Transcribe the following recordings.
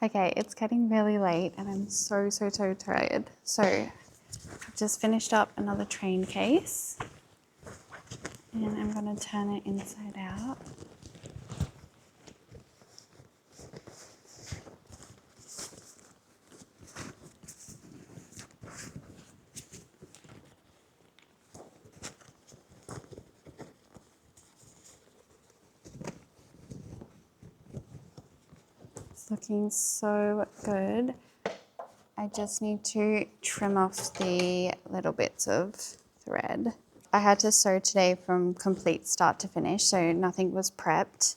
Okay, it's getting really late and I'm so tired. So I've just finished up another train case and I'm gonna turn it inside out. It's looking so good. I just need to trim off the little bits of thread. I had to sew today from complete start to finish, so nothing was prepped.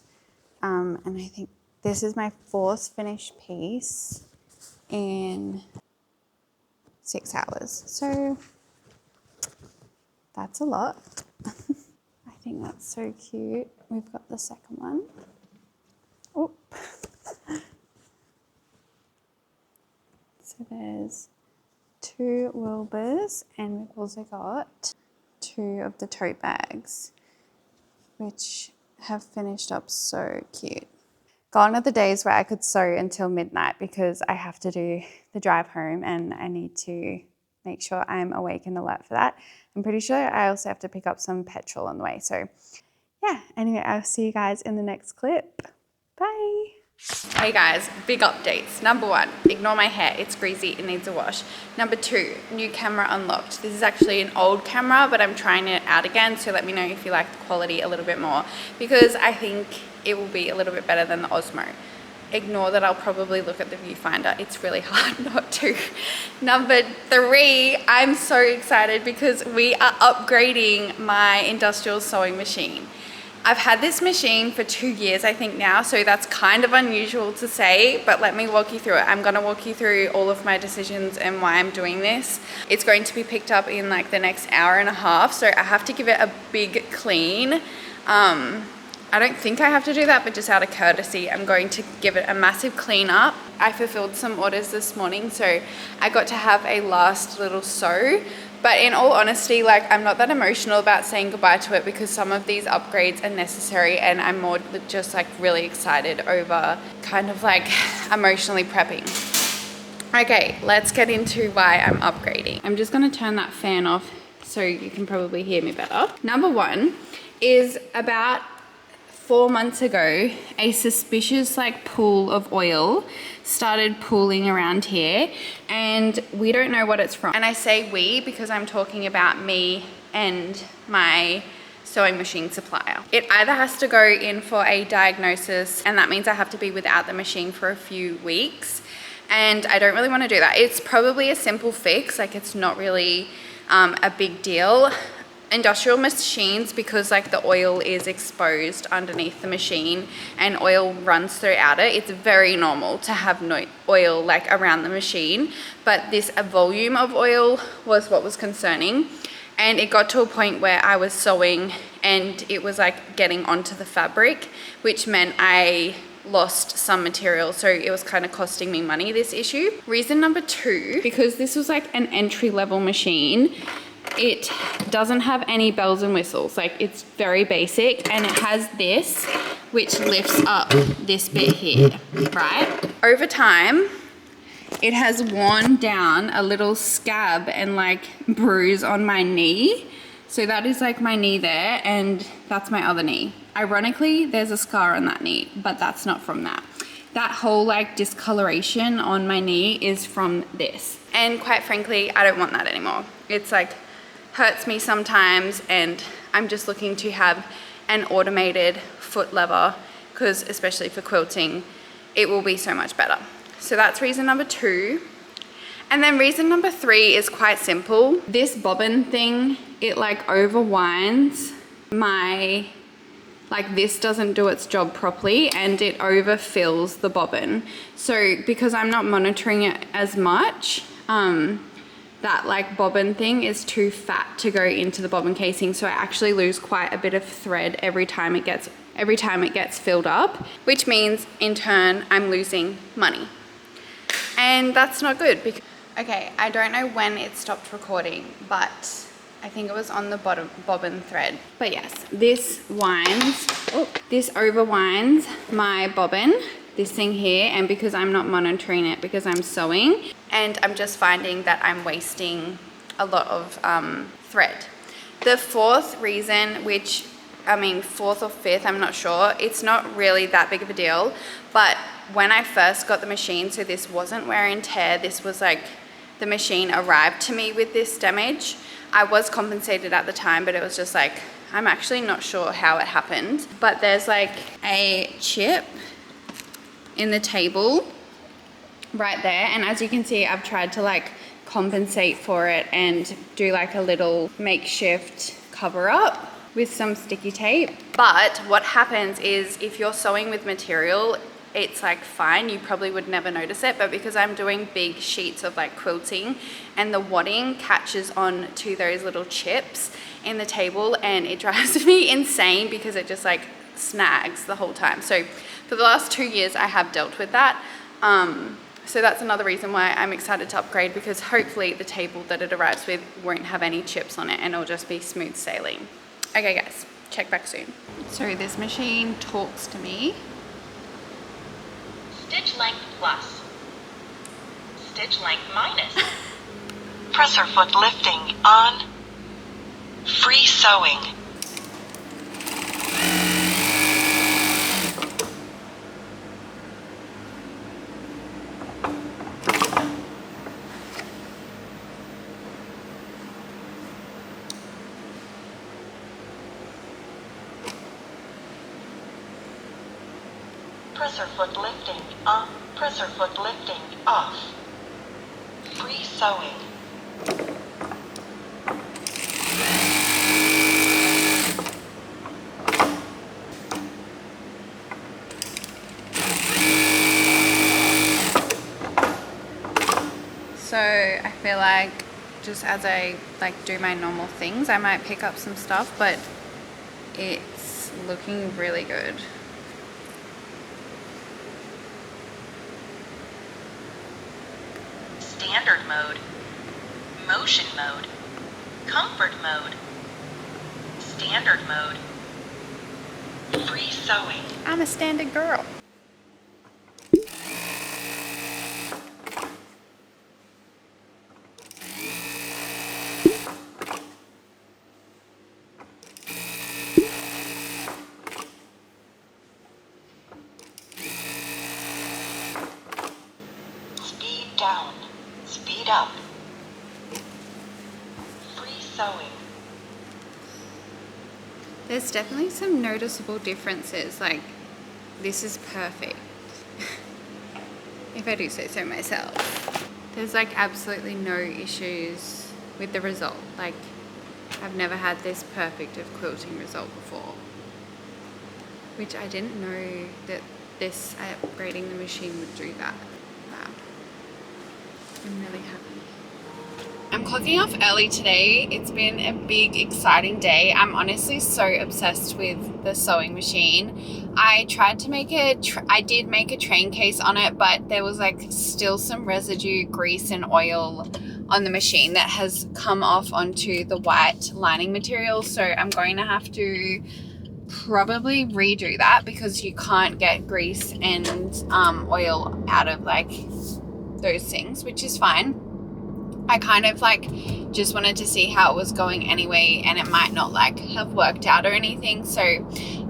And I think this is my 4th finished piece in 6 hours. So that's a lot. I think that's so cute. We've got the second one. Oh. So there's 2 Wilburs and we've also got 2 of the tote bags, which have finished up so cute. Gone are the days where I could sew until midnight because I have to do the drive home and I need to make sure I'm awake and alert for that. I'm pretty sure I also have to pick up some petrol on the way. So yeah, anyway, I'll see you guys in the next clip. Bye. Hey guys, big updates. Number 1, ignore my hair, it's greasy, it needs a wash. Number 2, new camera unlocked. This is actually an old camera, but I'm trying it out again, so let me know if you like the quality a little bit more, because I think it will be a little bit better than the Osmo. Ignore that I'll probably look at the viewfinder, it's really hard not to. Number 3, I'm so excited because we are upgrading my industrial sewing machine. I've had this machine for 2 years, I think now, so that's kind of unusual to say, but let me walk you through it. I'm gonna walk you through all of my decisions and why I'm doing this. It's going to be picked up in like the next hour and a half, so I have to give it a big clean. I don't think I have to do that, but just out of courtesy, I'm going to give it a massive clean up. I fulfilled some orders this morning, so I got to have a last little sew. But in all honesty, like I'm not that emotional about saying goodbye to it because some of these upgrades are necessary and I'm more just like really excited over kind of like emotionally prepping. Okay, let's get into why I'm upgrading. I'm just gonna turn that fan off so you can probably hear me better. Number 1 is about 4 months ago, a suspicious like pool of oil started pooling around here and we don't know what it's from. And I say we because I'm talking about me and my sewing machine supplier. It either has to go in for a diagnosis and that means I have to be without the machine for a few weeks, and I don't really want to do that. It's probably a simple fix, like it's not really a big deal. Industrial machines, because like the oil is exposed underneath the machine and oil runs throughout it, it's very normal to have no oil like around the machine, but this volume of oil was what was concerning. And it got to a point where I was sewing and it was like getting onto the fabric, which meant I lost some material, so it was kind of costing me money, this issue. Reason number 2, because this was like an entry-level machine, it doesn't have any bells and whistles, like it's very basic, and it has this which lifts up this bit here, right? Over time it has worn down a little scab and like bruise on my knee, so that is like my knee there and that's my other knee. Ironically, there's a scar on that knee, but that's not from that. That whole like discoloration on my knee is from this, and quite frankly I don't want that anymore. It's like hurts me sometimes and I'm just looking to have an automated foot lever because especially for quilting it will be so much better. So that's reason number 2. And then reason number 3 is quite simple. This bobbin thing, it like overwinds my, like this doesn't do its job properly and it overfills the bobbin. So because I'm not monitoring it as much, that like bobbin thing is too fat to go into the bobbin casing, so I actually lose quite a bit of thread every time it gets filled up, which means in turn I'm losing money, and that's not good. Okay, I don't know when it stopped recording, but I think it was on the bottom bobbin thread. But yes, this winds, this overwinds my bobbin, this thing here, and because I'm not monitoring it because I'm sewing, and I'm just finding that I'm wasting a lot of thread. The fourth reason, which fourth or fifth, I'm not sure, it's not really that big of a deal, but when I first got the machine, so this wasn't wear and tear, this was like the machine arrived to me with this damage. I was compensated at the time, but it was just like, I'm actually not sure how it happened. But there's like a chip in the table right there. And as you can see, I've tried to like compensate for it and do like a little makeshift cover up with some sticky tape. But what happens is if you're sewing with material, it's like fine, you probably would never notice it, but because I'm doing big sheets of like quilting and the wadding catches on to those little chips in the table, and it drives me insane because it just like snags the whole time. So for the last 2 years I have dealt with that. So that's another reason why I'm excited to upgrade, because hopefully the table that it arrives with won't have any chips on it and it'll just be smooth sailing. Okay guys, check back soon. So this machine talks to me. Stitch length plus. Stitch length minus. Presser foot lifting on. Free sewing. Presser foot lifting on. Presser foot lifting off. Free sewing. So I feel like just as I like do my normal things, I might pick up some stuff, but it's looking really good. Standard mode, motion mode, comfort mode, standard mode, free sewing. I'm a standard girl. Speed down, speed up, free sewing. There's definitely some noticeable differences, like this is perfect, if I do say so myself. There's like absolutely no issues with the result. Like I've never had this perfect of quilting result before, which I didn't know that this upgrading the machine would do that. Wow, I'm really happy. I'm clocking off early today. It's been a big, exciting day. I'm honestly so obsessed with the sewing machine. I tried to make I did make a train case on it, but there was like still some residue, grease and oil on the machine that has come off onto the white lining material. So I'm going to have to probably redo that because you can't get grease and oil out of like those things, which is fine. I kind of like just wanted to see how it was going anyway, and it might not like have worked out or anything. So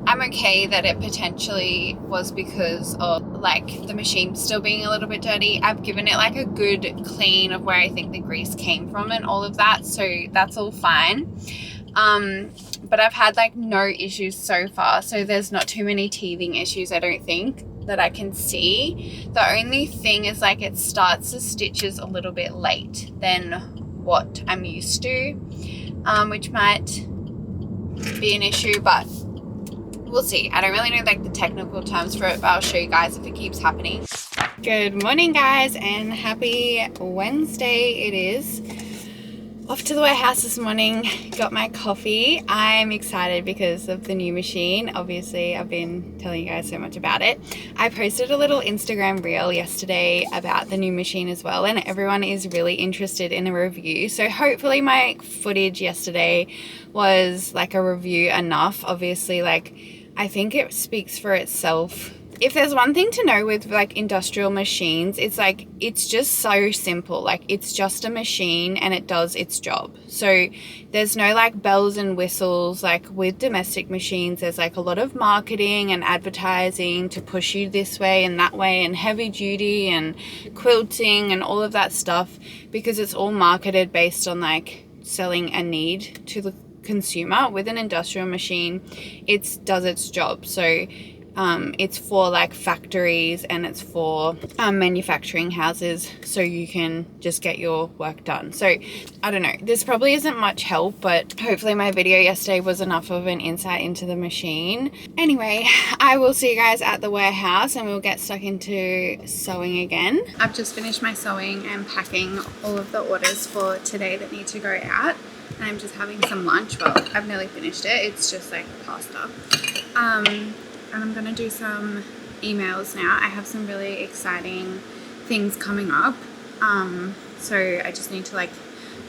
I'm okay that it potentially was because of like the machine still being a little bit dirty. I've given it like a good clean of where I think the grease came from and all of that. So that's all fine. But I've had like no issues so far. So there's not too many teething issues, I don't think, that I can see. The only thing is like it starts the stitches a little bit late than what I'm used to, which might be an issue, but we'll see. I don't really know like the technical terms for it, but I'll show you guys if it keeps happening. Good morning guys, and happy Wednesday it is. Off to the warehouse this morning, got my coffee. I'm excited because of the new machine. Obviously, I've been telling you guys so much about it. I posted a little Instagram reel yesterday about the new machine as well, and everyone is really interested in a review. So hopefully my footage yesterday was like a review enough. Obviously, like, I think it speaks for itself. If there's one thing to know with like industrial machines, it's like, it's just so simple. Like, it's just a machine and it does its job. So there's no like bells and whistles. Like with domestic machines, there's like a lot of marketing and advertising to push you this way and that way, and heavy duty and quilting and all of that stuff, because it's all marketed based on like selling a need to the consumer. With an industrial machine, it does its job. So it's for like factories and it's for manufacturing houses, so you can just get your work done. So I don't know, this probably isn't much help, but hopefully my video yesterday was enough of an insight into the machine. Anyway, I will see you guys at the warehouse and we'll get stuck into sewing again. I've just finished my sewing and packing all of the orders for today that need to go out. And I'm just having some lunch. Well, I've nearly finished it. It's just like pasta. And I'm going to do some emails now. I have some really exciting things coming up. So I just need to like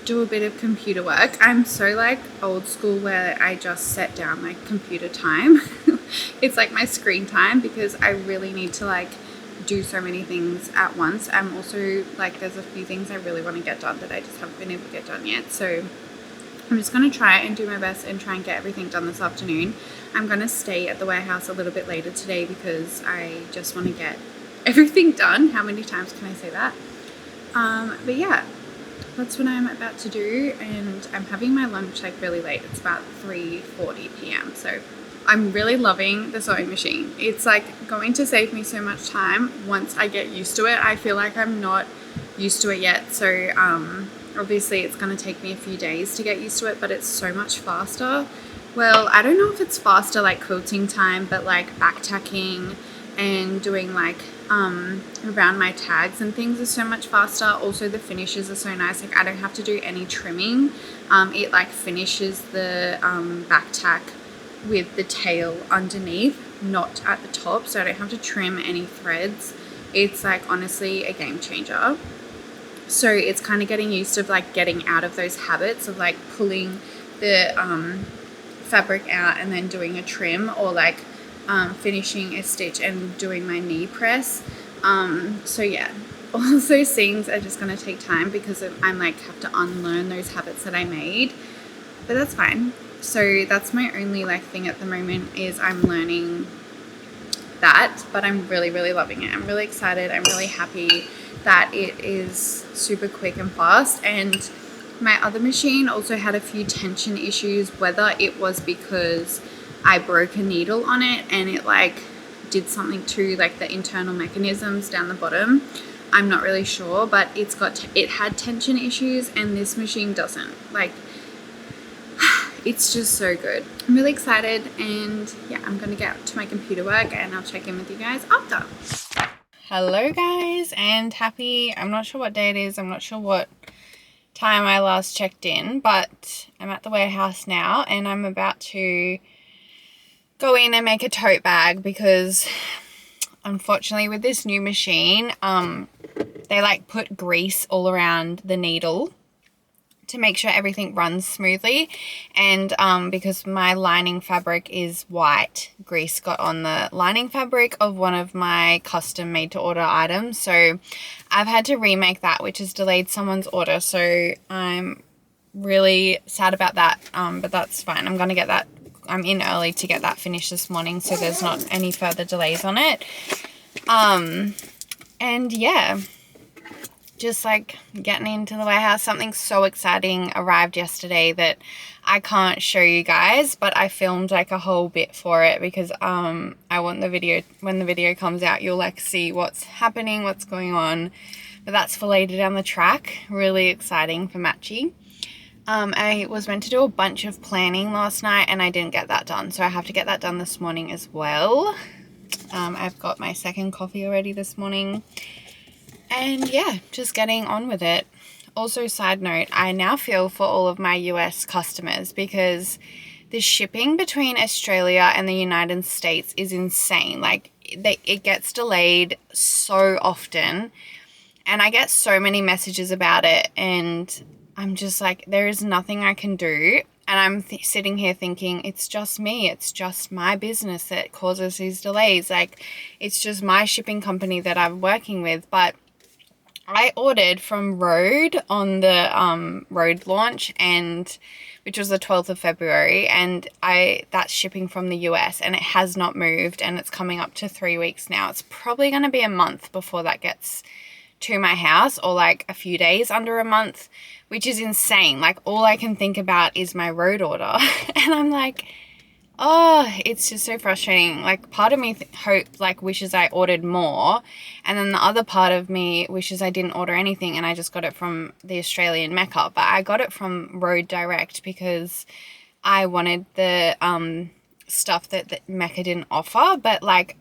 do a bit of computer work. I'm so like old school where I just set down like computer time. It's like my screen time, because I really need to like do so many things at once. I'm also like, there's a few things I really want to get done that I just haven't been able to get done yet. So I'm just going to try and do my best and try and get everything done this afternoon. I'm going to stay at the warehouse a little bit later today because I just want to get everything done. How many times can I say that? But yeah, that's what I'm about to do, and I'm having my lunch like really late. It's about 3:40 p.m. So I'm really loving the sewing machine. It's like going to save me so much time once I get used to it. I feel like I'm not used to it yet. So obviously it's going to take me a few days to get used to it, but it's so much faster. Well, I don't know if it's faster like quilting time, but like back tacking and doing like around my tags and things is so much faster. Also the finishes are so nice. Like I don't have to do any trimming. It like finishes the back tack with the tail underneath, not at the top, so I don't have to trim any threads. It's like honestly a game changer. So it's kind of getting used to like getting out of those habits of like pulling the fabric out and then doing a trim, or like finishing a stitch and doing my knee press. So yeah, all of those things are just going to take time because I'm like have to unlearn those habits that I made, but that's fine. So that's my only like thing at the moment, is I'm learning that, but I'm really, really loving it. I'm really excited. I'm really happy that it is super quick and fast. And my other machine also had a few tension issues, whether it was because I broke a needle on it and it like did something to like the internal mechanisms down the bottom. I'm not really sure, but it had tension issues, and this machine doesn't. Like, it's just so good. I'm really excited, and yeah, I'm gonna get to my computer work and I'll check in with you guys after. Hello guys, and I'm not sure what day it is. I'm not sure what time I last checked in, but I'm at the warehouse now and I'm about to go in and make a tote bag, because unfortunately with this new machine, they like put grease all around the needle to make sure everything runs smoothly, and because my lining fabric is white, grease got on the lining fabric of one of my custom made to order items, so I've had to remake that, which has delayed someone's order. So I'm really sad about that, but that's fine. I'm gonna get that, I'm in early to get that finished this morning, so there's not any further delays on it. And yeah, just like getting into the warehouse. Something so exciting arrived yesterday that I can't show you guys, but I filmed like a whole bit for it because I want the video, when the video comes out, you'll like see what's happening, what's going on. But that's for later down the track. Really exciting for Matchy. I was meant to do a bunch of planning last night and I didn't get that done, so I have to get that done this morning as well. I've got my second coffee already this morning. And yeah, just getting on with it. also, side note, I now feel for all of my US customers because the shipping between Australia and the United States is insane. Like, it gets delayed so often, and I get so many messages about it, and I'm just like, there is nothing I can do. And I'm sitting here thinking, it's just me. It's just my business that causes these delays. Like, it's just my shipping company that I'm working with. But I ordered from Rhode on the Rhode launch, and which was the 12th of February, and that's shipping from the US, and it has not moved, and it's coming up to 3 weeks now. It's probably going to be a month before that gets to my house, or like a few days under a month, which is insane. Like, all I can think about is my Rhode order. And I'm like, oh, it's just so frustrating. Like, part of me wishes I ordered more, and then the other part of me wishes I didn't order anything and I just got it from the Australian Mecca. But I got it from Rhode direct because I wanted the stuff that Mecca didn't offer. But like,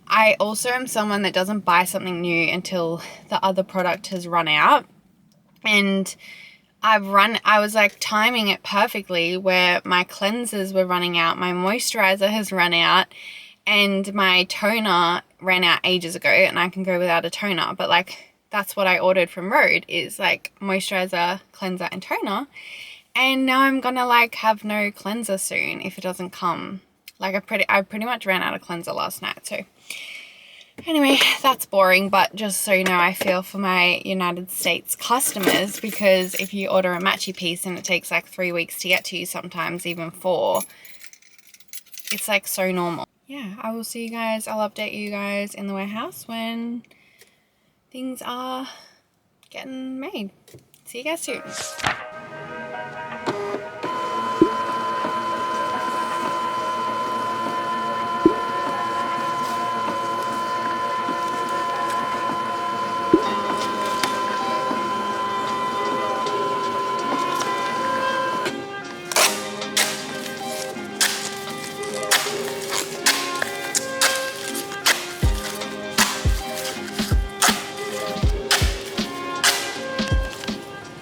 I also am someone that doesn't buy something new until the other product has run out. And I was like timing it perfectly where my cleansers were running out, my moisturizer has run out, and my toner ran out ages ago, and I can go without a toner. But like, that's what I ordered from Rhode, is like moisturizer, cleanser, and toner. And now I'm gonna like have no cleanser soon if it doesn't come. Like, I pretty much ran out of cleanser last night. So anyway, that's boring, but just so you know, I feel for my United States customers, because if you order a Matchy piece and it takes like 3 weeks to get to you, sometimes even 4, it's like so normal. Yeah, I will see you guys. I'll update you guys in the warehouse when things are getting made. See you guys soon.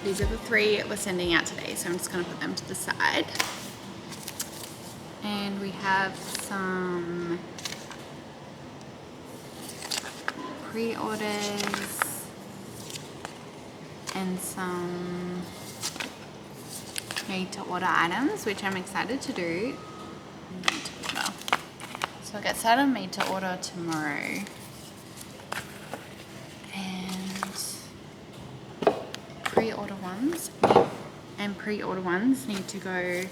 These are the 3 we're sending out today, so I'm just going to put them to the side. And we have some pre-orders and some made to order items, which I'm excited to do. So I'll get started on made to order tomorrow. Pre-order ones need to go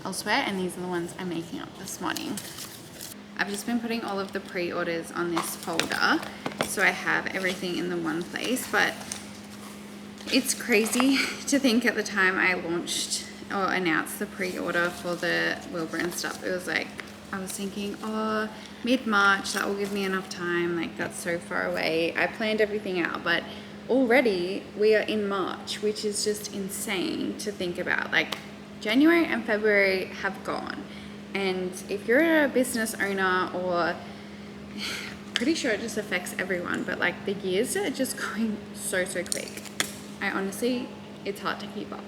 elsewhere, and these are the ones I'm making up this morning. I've just been putting all of the pre-orders on this folder, so I have everything in the one place. But it's crazy to think at the time I launched or announced the pre-order for the Wilbur and stuff, it was like, I was thinking, oh, mid-March, that will give me enough time, like that's so far away. I planned everything out, but already we are in March, which is just insane to think about. Like, January and February have gone, and if you're a business owner, or pretty sure it just affects everyone, but like the years are just going so quick. I honestly, it's hard to keep up.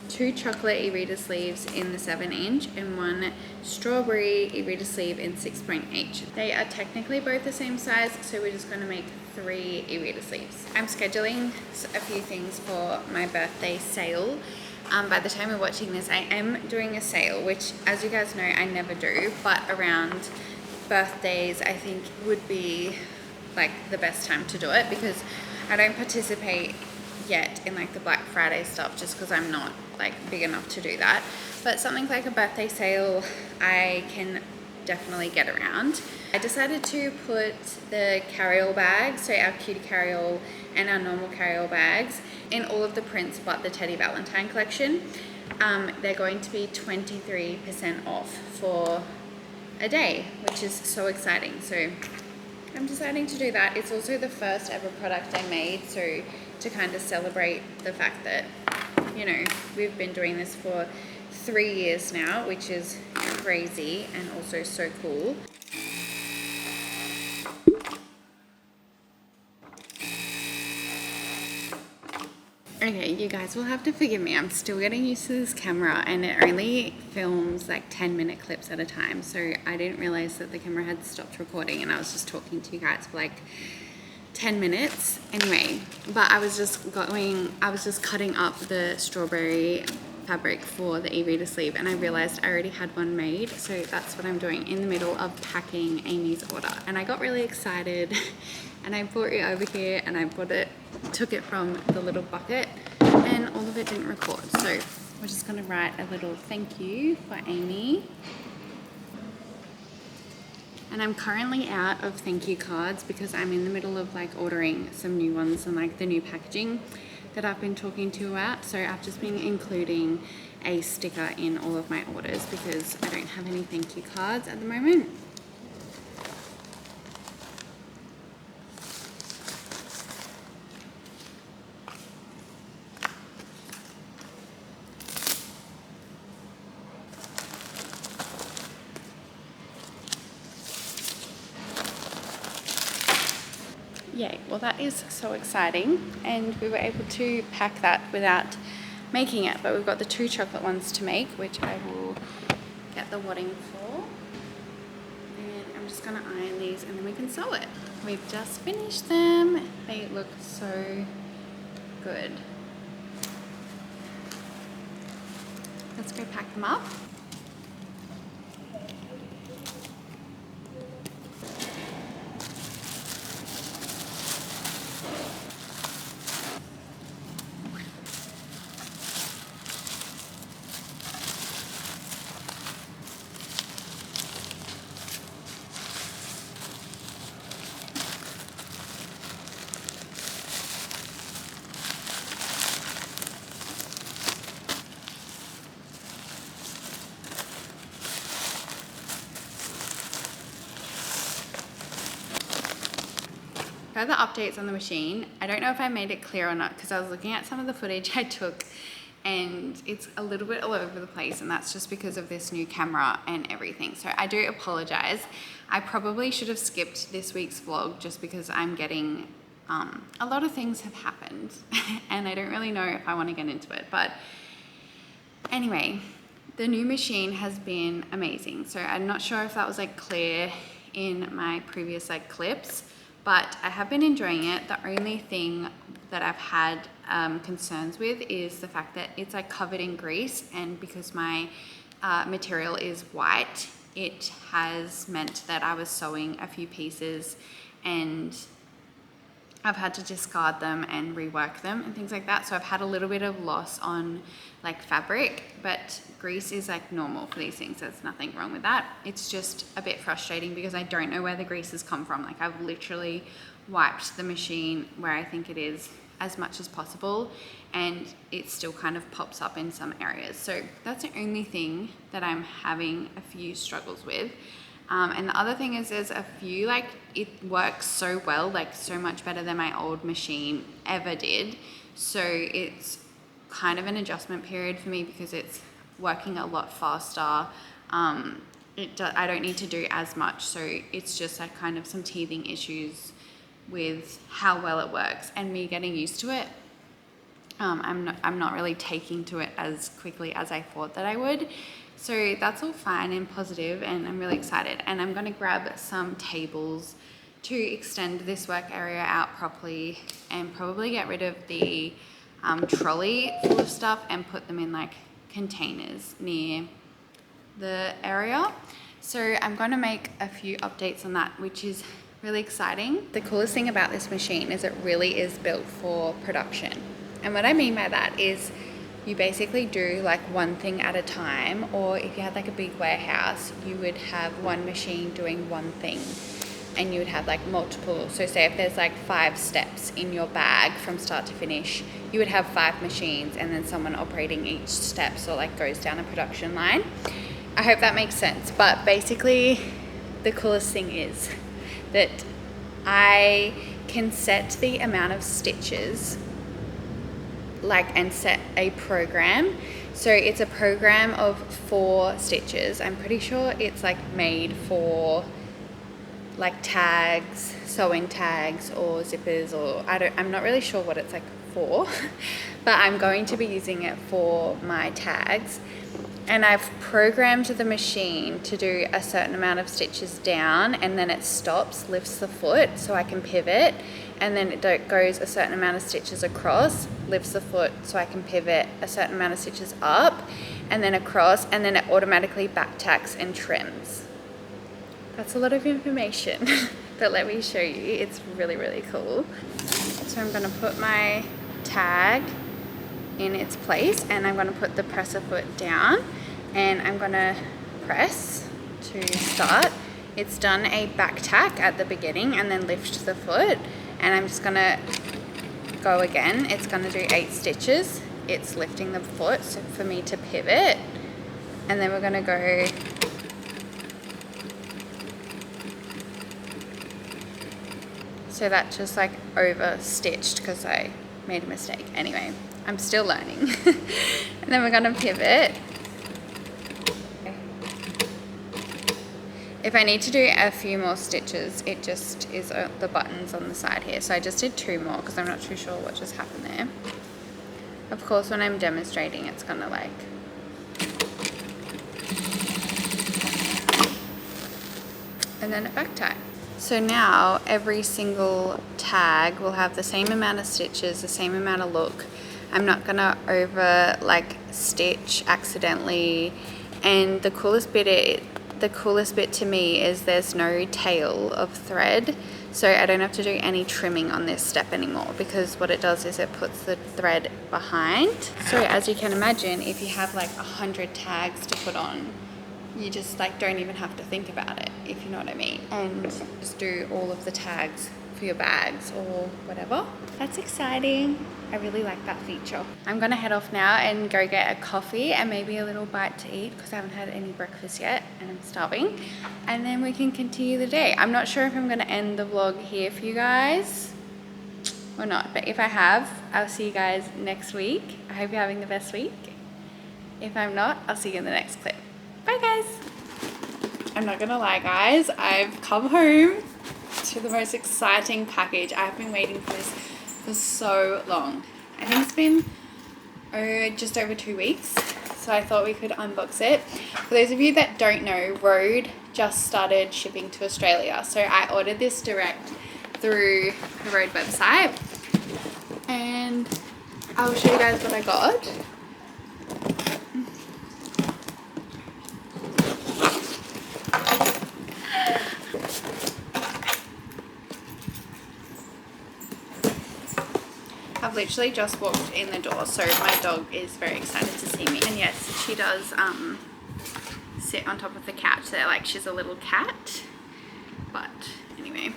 2 chocolate e-reader sleeves in the 7-inch and 1 strawberry e-reader sleeve in 6.8. They are technically both the same size, so we're just going to make 3 e-reader sleeves. I'm scheduling a few things for my birthday sale. By the time you're watching this, I am doing a sale, which, as you guys know, I never do, but around birthdays I think would be like the best time to do it, because I don't participate yet in like the Black Friday stuff, just because I'm not like big enough to do that. But something like a birthday sale I can definitely get around. I decided to put the carry-all bags, so our cutie carry-all and our normal carry-all bags, in all of the prints but the Teddy Valentine collection. They're going to be 23% off for a day, which is so exciting. So I'm deciding to do that. It's also the first ever product I made, so to kind of celebrate the fact that, you know, we've been doing this for 3 years now, which is crazy and also so cool. Okay, you guys will have to forgive me. I'm still getting used to this camera and it only films like 10-minute clips at a time. So I didn't realize that the camera had stopped recording and I was just talking to you guys for like 10 minutes. Anyway, but I was just cutting up the strawberry fabric for the e-reader sleeve and I realized I already had one made. So that's what I'm doing in the middle of packing Amy's order. And I got really excited and I brought it over here and I took it from the little bucket and all of it didn't record. So we're just gonna write a little thank you for Amy. And I'm currently out of thank you cards because I'm in the middle of like ordering some new ones and like the new packaging that I've been talking to you about. So I've just been including a sticker in all of my orders because I don't have any thank you cards at the moment. Yay, well that is so exciting and we were able to pack that without making it, but we've got the 2 chocolate ones to make, which I will get the wadding for. And I'm just gonna iron these and then we can sew it. We've just finished them. They look so good. Let's go pack them up. Further updates on the machine. I don't know if I made it clear or not because I was looking at some of the footage I took and it's a little bit all over the place and that's just because of this new camera and everything. So I do apologize. I probably should have skipped this week's vlog just because I'm getting, a lot of things have happened and I don't really know if I want to get into it. But anyway, the new machine has been amazing. So I'm not sure if that was like clear in my previous like clips, but I have been enjoying it. The only thing that I've had concerns with is the fact that it's like covered in grease, and because my material is white, it has meant that I was sewing a few pieces and I've had to discard them and rework them and things like that. So I've had a little bit of loss on like fabric, but grease is like normal for these things. There's nothing wrong with that. It's just a bit frustrating because I don't know where the grease has come from. Like I've literally wiped the machine where I think it is as much as possible and it still kind of pops up in some areas. So that's the only thing that I'm having a few struggles with. And the other thing is there's a few, like it works so well, like so much better than my old machine ever did. So it's kind of an adjustment period for me because it's working a lot faster. I don't need to do as much. So it's just like kind of some teething issues with how well it works and me getting used to it. I'm not really taking to it as quickly as I thought that I would. So that's all fine and positive and I'm really excited. And I'm gonna grab some tables to extend this work area out properly and probably get rid of the trolley full of stuff and put them in like containers near the area. So I'm gonna make a few updates on that, which is really exciting. The coolest thing about this machine is it really is built for production. And what I mean by that is you basically do like one thing at a time, or if you had like a big warehouse, you would have one machine doing one thing and you would have like multiple. So say if there's like 5 steps in your bag from start to finish, you would have 5 machines and then someone operating each step, so like goes down a production line. I hope that makes sense. But basically the coolest thing is that I can set the amount of stitches and set a program. So it's a program of 4 stitches. I'm pretty sure it's like made for like tags, sewing tags or zippers, or I'm not really sure what it's like for, but I'm going to be using it for my tags. And I've programmed the machine to do a certain amount of stitches down, and then it stops, lifts the foot so I can pivot, and then it goes a certain amount of stitches across, lifts the foot so I can pivot a certain amount of stitches up, and then across, and then it automatically back tacks and trims. That's a lot of information, but let me show you. It's really, really cool. So I'm gonna put my tag in its place, and I'm gonna put the presser foot down, and I'm gonna press to start. It's done a back tack at the beginning and then lift the foot, and I'm just gonna go again. It's gonna do 8 stitches. It's lifting the foot so for me to pivot, and then we're gonna go so that just like over stitched because I made a mistake. Anyway, I'm still learning. And then we're gonna pivot. If I need to do a few more stitches, it just is the buttons on the side here. So I just did 2 more because I'm not too sure what just happened there. Of course, when I'm demonstrating, it's gonna like and then it back tack. So now every single tag will have the same amount of stitches, the same amount of look. I'm not gonna over like stitch accidentally. And the coolest bit to me is there's no tail of thread. So I don't have to do any trimming on this step anymore, because what it does is it puts the thread behind. So as you can imagine, if you have like 100 tags to put on, you just like don't even have to think about it, if you know what I mean, and just do all of the tags for your bags or whatever. That's exciting. I really like that feature. I'm gonna head off now and go get a coffee and maybe a little bite to eat because I haven't had any breakfast yet and I'm starving, and then we can continue the day. I'm not sure if I'm gonna end the vlog here for you guys or not, but if I have, I'll see you guys next week. I hope you're having the best week. If I'm not, I'll see you in the next clip. Bye guys. I'm not gonna lie guys, I've come home to the most exciting package. I've been waiting for this for so long. I think it's been just over 2 weeks, so I thought we could unbox it. For those of you that don't know, Rhode just started shipping to Australia, so I ordered this direct through the Rhode website, and I'll show you guys what I got. I've literally just walked in the door, so my dog is very excited to see me. And yes, she does sit on top of the couch there like she's a little cat. But anyway.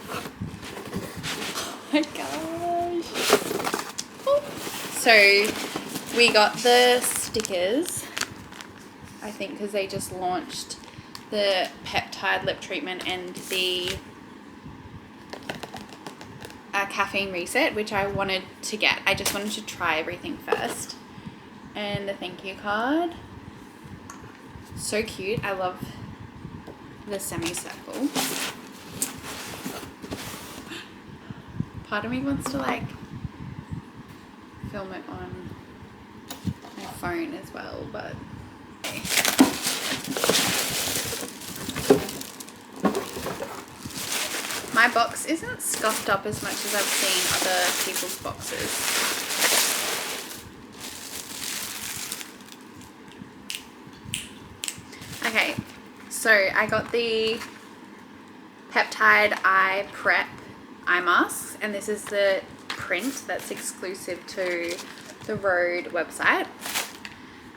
Oh my gosh. Oh. So we got the stickers, I think, because they just launched the peptide lip treatment and the caffeine reset, which I wanted to get. I just wanted to try everything first. And the thank you card. So cute. I love the semicircle. Part of me wants to like film it on my phone as well, but okay. My box isn't scuffed up as much as I've seen other people's boxes. Okay, so I got the Peptide Eye Prep eye masks, and this is the print that's exclusive to the Rhode website.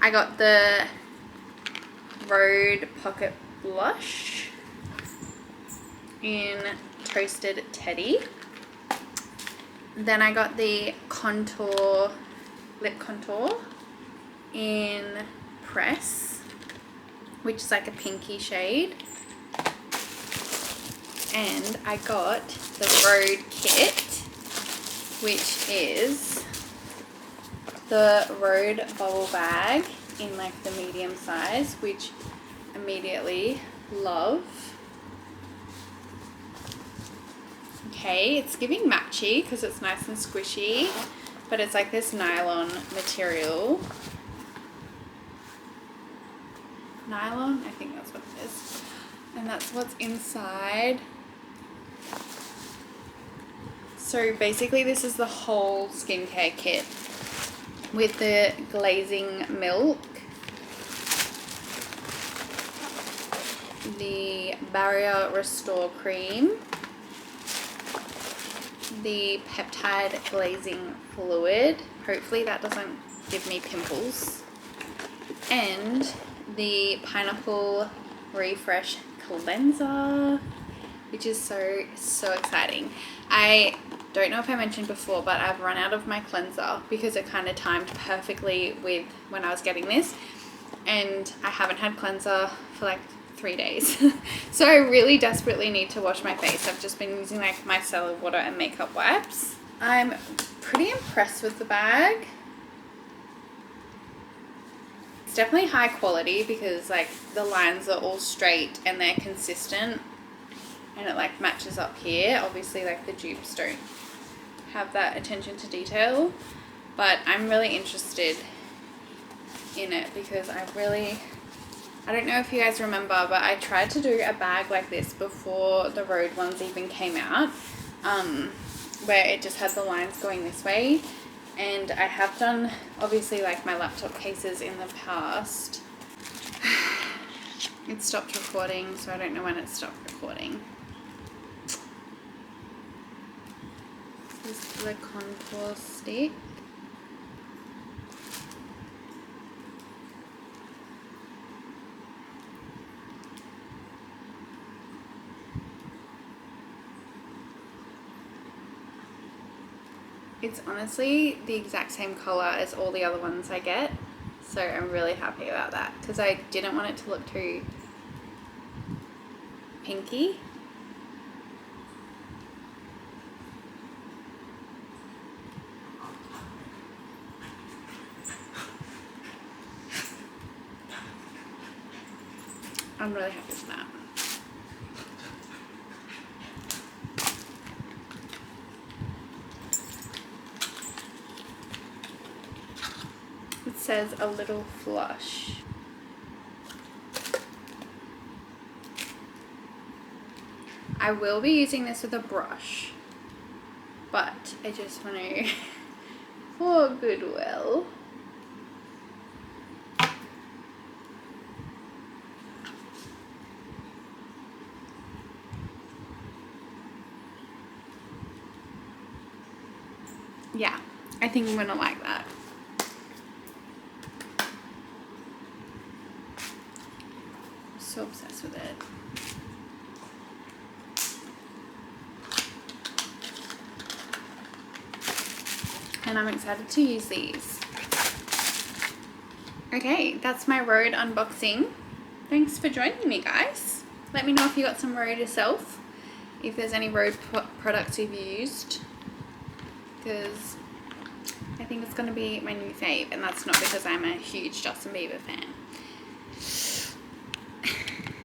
I got the Rhode Pocket Blush in Toasted Teddy. Then I got the contour, lip contour in Press, which is like a pinky shade. And I got the Rhode kit, which is the Rhode bubble bag in like the medium size, which immediately love. okay. It's giving Matchy because it's nice and squishy, but it's like this nylon material. Nylon, I think that's what it is. And that's what's inside. So basically this is the whole skincare kit with the glazing milk, the barrier restore cream, the peptide glazing fluid, hopefully that doesn't give me pimples, and the pineapple refresh cleanser, which is so exciting. I don't know if I mentioned before, but I've run out of my cleanser because it kind of timed perfectly with when I was getting this, and I haven't had cleanser for like 3 days. So I really desperately need to wash my face. I've just been using like micellar water and makeup wipes. I'm pretty impressed with the bag. It's definitely high quality because like the lines are all straight and they're consistent, and it like matches up here. Obviously like the dupes don't have that attention to detail, but I'm really interested in it because I don't know if you guys remember, but I tried to do a bag like this before the Rhode ones even came out, where it just had the lines going this way. And I have done obviously like my laptop cases in the past. It stopped recording, so I don't know when it stopped recording. This is the contour stick. It's honestly the exact same color as all the other ones I get, so I'm really happy about that because I didn't want it to look too pinky. I'm really happy with that. It says a little flush. I will be using this with a brush, but I just want to, for goodwill. Yeah, I think I'm gonna like that. I'm so obsessed with it. And I'm excited to use these. Okay, that's my Rhode unboxing. Thanks for joining me, guys. Let me know if you got some Rhode yourself, if there's any Rhode products you've used, because I think it's going to be my new fave, and that's not because I'm a huge Justin Bieber fan.